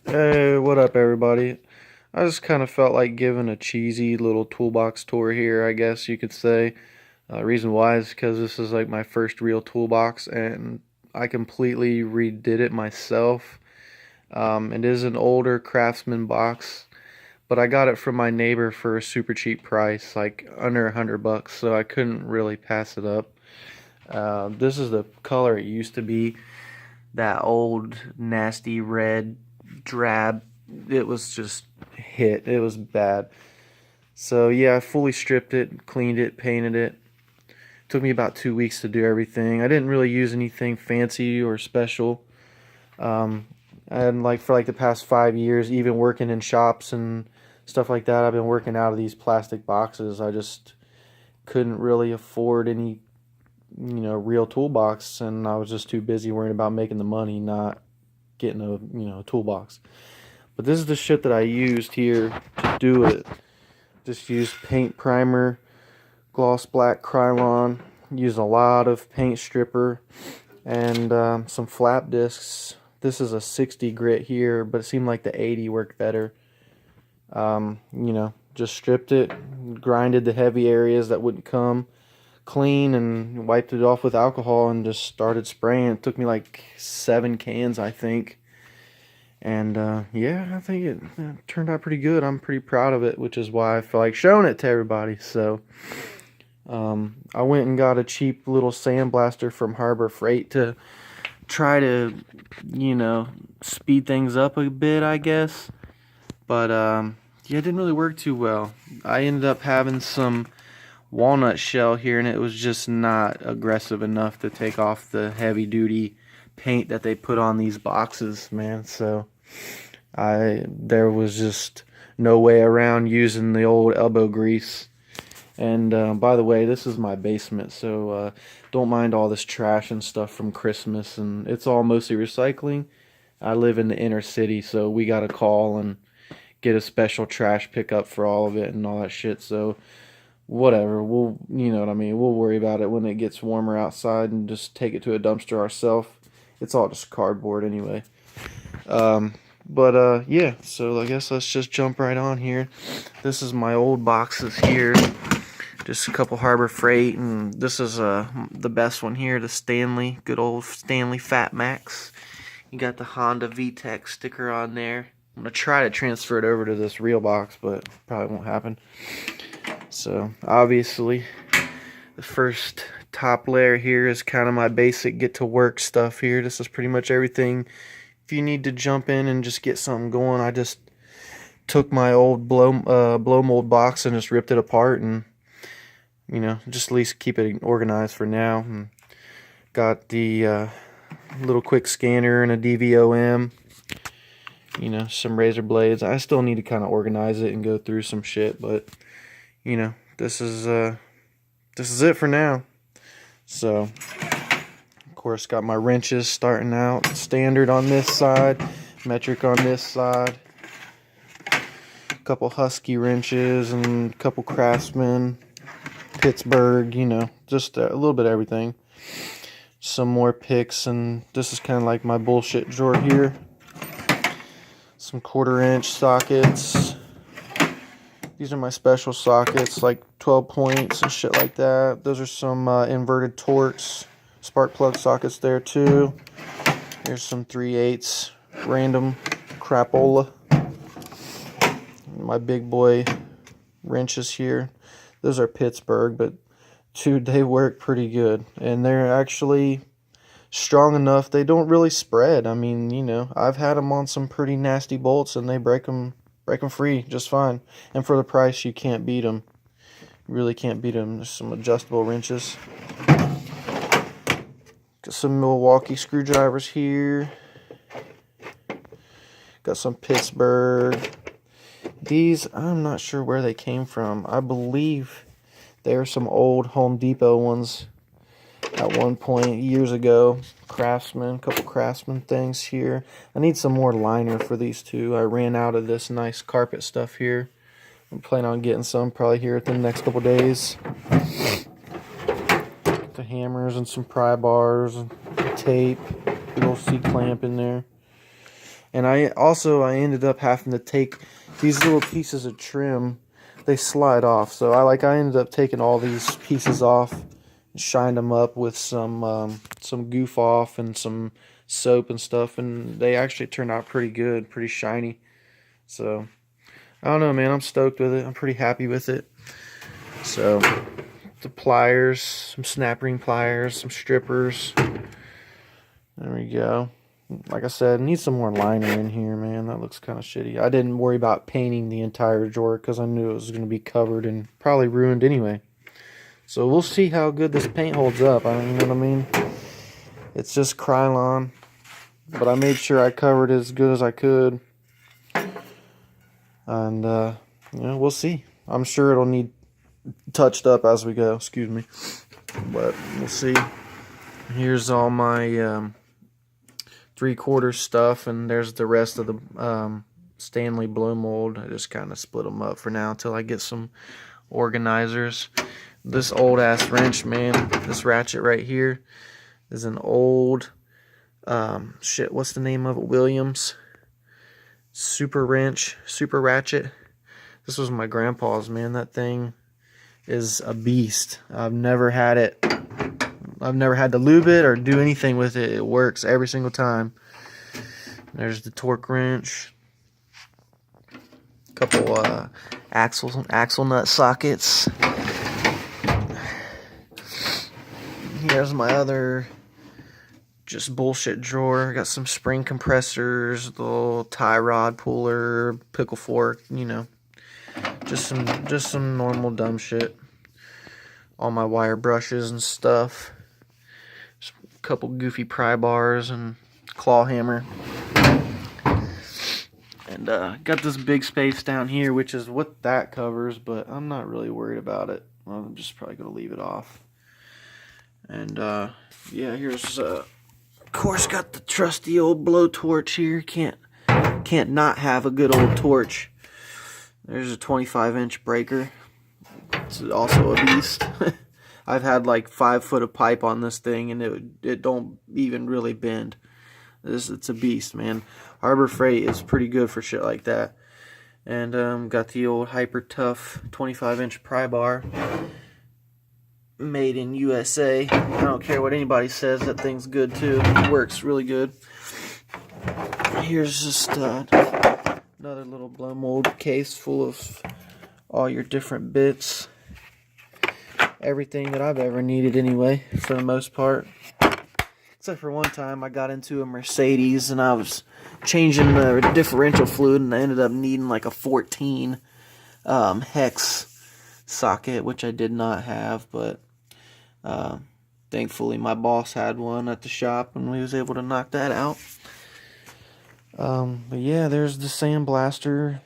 Hey, what up, everybody? I just kind of felt like giving a cheesy little toolbox tour here, I guess you could say. Reason why is because this is like my first real toolbox, and I completely redid it myself. It is an older Craftsman box, but I got it from my neighbor for a super cheap price, like under $100, so I couldn't really pass it up. This is the color it used to be, that old nasty red drab. It was just hit. It was bad. So yeah, I fully stripped it, cleaned it, painted it. Took me about 2 weeks to do everything. I didn't really use anything fancy or special. Um, and like for like the past 5 years, even working in shops and stuff like that, I've been working out of these plastic boxes. I just couldn't really afford any, real toolbox, and I was just too busy worrying about making the money, not getting a toolbox. But this is the shit that I used here to do it. Just used paint primer, gloss black Krylon, used a lot of paint stripper, and some flap discs. This is a 60 grit here, but it seemed like the 80 worked better. Just stripped it, grinded the heavy areas that wouldn't come clean, and wiped it off with alcohol and just started spraying. It took me like 7 cans, I think. And yeah, I think it turned out pretty good. I'm pretty proud of it, which is why I feel like showing it to everybody. So I went and got a cheap little sandblaster from Harbor Freight to try to, speed things up a bit, I guess. But yeah, it didn't really work too well. I ended up having some walnut shell here, and it was just not aggressive enough to take off the heavy duty paint that they put on these boxes, man. So there was just no way around using the old elbow grease. And by the way, this is my basement, so don't mind all this trash and stuff from Christmas, and it's all mostly recycling. I live in the inner city, so we got to call and get a special trash pickup for all of it and all that shit. So whatever, you know what I mean, we'll worry about it when it gets warmer outside and just take it to a dumpster ourselves. It's all just cardboard anyway. Yeah, so I guess let's just jump right on here. This is my old boxes here. Just a couple Harbor Freight, and this is the best one here, the Stanley, good old Stanley Fat Max. You got the Honda VTEC sticker on there. I'm going to try to transfer it over to this real box, but probably won't happen. So, obviously, the first top layer here is kind of my basic get to work stuff here. This is pretty much everything. If you need to jump in and just get something going, I just took my old blow mold box and just ripped it apart, and just at least keep it organized for now. And got the little quick scanner and a DVOM, some razor blades. I still need to kind of organize it and go through some shit, but this is it for now. So of course got my wrenches starting out standard on this side, metric on this side, a couple Husky wrenches and a couple Craftsman, Pittsburgh, just a little bit of everything. Some more picks, and this is kind of like my bullshit drawer here. Some 1/4-inch sockets. These are my special sockets, like 12 points and shit like that. Those are some inverted Torx, spark plug sockets there too. Here's some 3/8 random crapola. My big boy wrenches here. Those are Pittsburgh, but dude, they work pretty good, and they're actually strong enough. They don't really spread. I mean, I've had them on some pretty nasty bolts, and they break them free just fine. And for the price, you can't beat them. You really can't beat them. There's some adjustable wrenches. Got some Milwaukee screwdrivers here. Got some Pittsburgh. These, I'm not sure where they came from. I believe they are some old Home Depot ones at one point years ago. Craftsman, a couple Craftsman things here. I need some more liner for these two. I ran out of this nice carpet stuff here. I'm planning on getting some probably here within the next couple days. The hammers and some pry bars and tape. Big old C-clamp in there. And I ended up having to take these little pieces of trim. They slide off, so I ended up taking all these pieces off and shined them up with some goof off and some soap and stuff, and they actually turned out pretty good, pretty shiny. So I don't know, man, I'm stoked with it. I'm pretty happy with it. So the pliers, some snap ring pliers, some strippers. There we go. Like I said, need some more liner in here, man. That looks kind of shitty. I didn't worry about painting the entire drawer because I knew it was going to be covered and probably ruined anyway. So we'll see how good this paint holds up. I mean, you know what I mean? It's just Krylon, but I made sure I covered it as good as I could. And, you know, we'll see. I'm sure it'll need touched up as we go. Excuse me. But we'll see. Here's all my 3/4 stuff, and there's the rest of the Stanley blow mold. I just kind of split them up for now until I get some organizers. This old ass wrench, man, this ratchet right here is an old shit, what's the name of it? Williams super ratchet. This was my grandpa's, man. That thing is a beast. I've never had to lube it or do anything with it. It works every single time. There's the torque wrench. A couple axle nut sockets. Here's my other just bullshit drawer. Got some spring compressors, the little tie rod puller, pickle fork, you know. Just some normal dumb shit. All my wire brushes and stuff. Just a couple goofy pry bars and claw hammer. And got this big space down here, which is what that covers, but I'm not really worried about it. I'm just probably going to leave it off. And yeah, here's of course got the trusty old blowtorch here. Can't not have a good old torch. There's a 25-inch breaker. It's also a beast. I've had like 5 foot of pipe on this thing, and it don't even really bend. It's a beast, man. Harbor Freight is pretty good for shit like that. And got the old Hyper Tough 25-inch pry bar. Made in USA. I don't care what anybody says, that thing's good too. It works really good. Here's just another little blow mold case full of all your different bits. Everything that I've ever needed anyway, for the most part. Except for one time I got into a Mercedes and I was changing the differential fluid and I ended up needing like a 14 hex socket, which I did not have, but thankfully my boss had one at the shop and we was able to knock that out. But yeah, there's the sandblaster.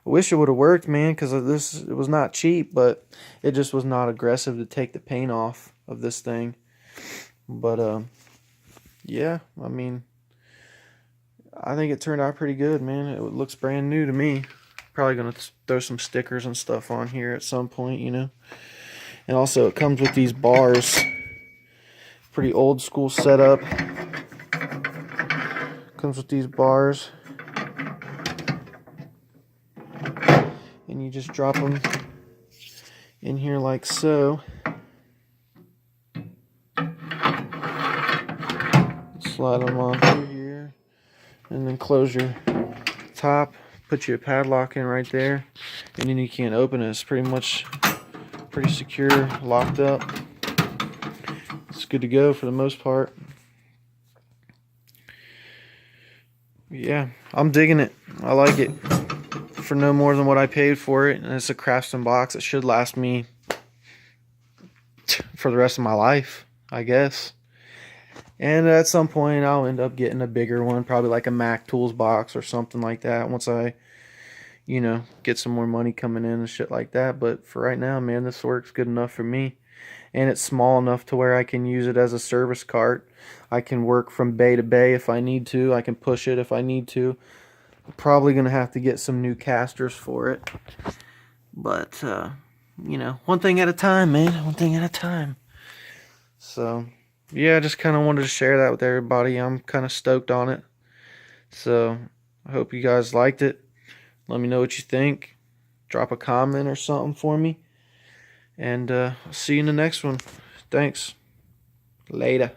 I wish it would have worked, man, because it was not cheap, but it just was not aggressive to take the paint off of this thing. But yeah, I mean, I think it turned out pretty good, man. It looks brand new to me. Probably gonna throw some stickers and stuff on here at some point, you know. And also it comes with these bars. Pretty old school setup. Comes with these bars. And you just drop them in here like so. Slide them on through here. And then close your top. Put your padlock in right there. And then you can't open it. It's pretty much pretty secure, locked up. It's good to go for the most part. Yeah, I'm digging it. I like it. For no more than what I paid for it. And it's a Craftsman box. It should last me for the rest of my life, I guess. And at some point I'll end up getting a bigger one, probably like a Mac Tools box or something like that once I, you know, get some more money coming in and shit like that. But for right now, man, this works good enough for me. And it's small enough to where I can use it as a service cart. I can work from bay to bay if I need to. I can push it if I need to. I'm probably going to have to get some new casters for it. But, you know, one thing at a time, man. One thing at a time. So, yeah, I just kind of wanted to share that with everybody. I'm kind of stoked on it. So I hope you guys liked it. Let me know what you think. Drop a comment or something for me. And I'll see you in the next one. Thanks. Later.